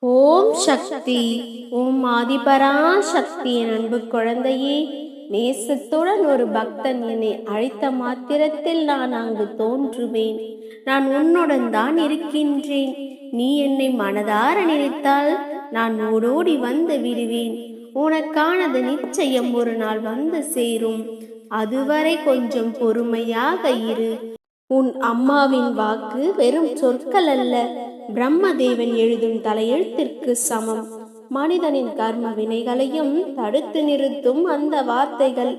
ஓம் சக்தி. ஓம் ஆதிபரா சக்தி. என் அன்பு குழந்தையே, நேசத்துடன் ஒரு பக்தன் என்னை அழைத்த மாத்திரத்தில் நான் அங்கு தோன்றுவேன். நான் உன்னுடன் தான் இருக்கின்றேன். நீ என்னை மனதார நினைத்தால் நான் ஓடோடி வந்து விடுவேன். உனக்கானது நிச்சயம் ஒரு நாள் வந்து சேரும். அதுவரை கொஞ்சம் பொறுமையாக இரு. உன் அம்மாவின் வாக்கு வெறும் சொற்கள் அல்ல, பிரம்மதேவன் எழுதும் தலையெழுத்திற்கு சமம். மனிதனின் கர்ம வினைகளையும் தடுத்து நிறுத்தும் அந்த வார்த்தைகள்.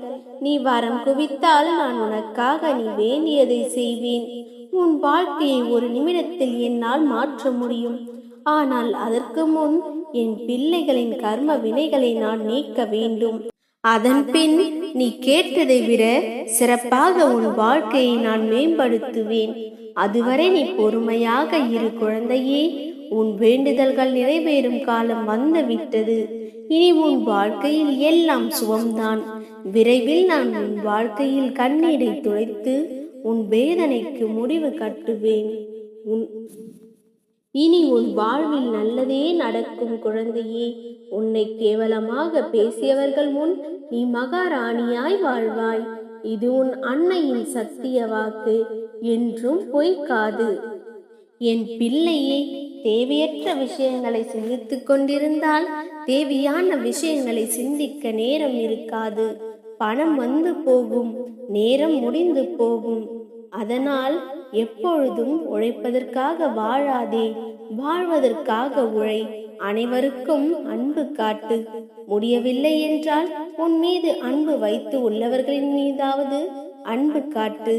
நீ வரம் குவித்தால் நான் உனக்காக நீ வேண்டியதை செய்வேன். உன் வாழ்க்கையை ஒரு நிமிடத்தில் என்னால் மாற்ற முடியும். ஆனால் அதற்கு முன் என் பிள்ளைகளின் கர்ம வினைகளை நான் நீக்க வேண்டும். அதன் பின் நீ கேட்டதை விட சிறப்பாக உன் வாழ்க்கையை நான் மேம்படுத்துவேன். அதுவரை நீ பொறுமையாக இரு குழந்தையே. உன் வேண்டுதல்கள் நிறைவேறும் காலம் வந்து விட்டது. இனி உன் வாழ்க்கையில் எல்லாம் சுகம்தான். விரைவில் நான் உன் வாழ்க்கையில் கண்ணீரை துடைத்து உன் வேதனைக்கு முடிவு கட்டுவேன். இனி உன் வாழ்வில் நல்லதே நடக்கும் குழந்தையே. உன்னை கேவலமாக பேசியவர்கள் முன் நீ மகாராணியாய் வாழ்வாய். இது உன் அன்னையின் சத்திய வாக்கு, என்றும் பொய்க்காது. என் பிள்ளையே, தேவையற்ற விஷயங்களை சிந்தித்துக் கொண்டிருந்தால் தேவையான விஷயங்களை சிந்திக்க நேரம் இருக்காது. பணம் வந்து போகும், நேரம் முடிந்து போகும். அதனால் எப்பொழுதும் உழைப்பதற்காக வாழாதே, வாழ்வதற்காக உழை. அனைவருக்கும் அன்பு காட்டு. முடியவில்லை என்றால் உன் மீது அன்பு வைத்து உள்ளவர்களின் மீதாவது அன்பு காட்டு.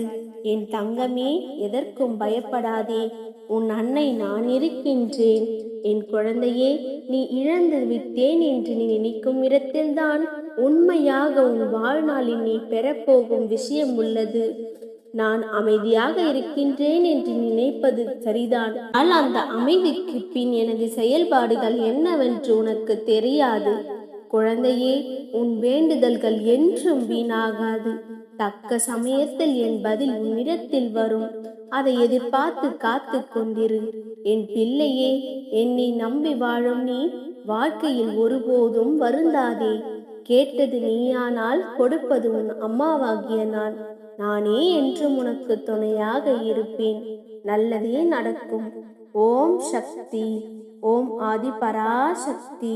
என் தங்கமே, எதற்கும் பயப்படாதே. உன் அன்னை நான் இருக்கின்றேன். என் குழந்தையே, நீ இழந்து விட்டேன் என்று நீ நினைக்கும் இடத்தில்தான் உண்மையாக உன் வாழ்நாளில் நீ பெறப்போகும் விஷயம் உள்ளது. நான் அமைதியாக இருக்கின்றேன் என்று நினைப்பது சரிதான். ஆனால் அந்த அமைதிக்கு பின் எனது செயல்பாடுகள் என்னவென்று உனக்கு தெரியாது. குழந்தையே, உன் வேண்டுதல்கள் என்றும் வீணாகாது. தக்க சமயத்தில் என் பதில் உன்னிடத்தில் வரும். அதை எதிர்பார்த்து காத்து கொண்டிரு. என் பிள்ளையே, என்னை நம்பி வாழும் நீ வாழ்க்கையில் ஒருபோதும் வருந்தாதே. கேட்டது நீயானால் கொடுப்பது உன் அம்மாவாகிய நான். நானே என்றும் உனக்கு துணையாக இருப்பேன். நல்லதே நடக்கும். ஓம் சக்தி. ஓம் ஆதிபராசக்தி.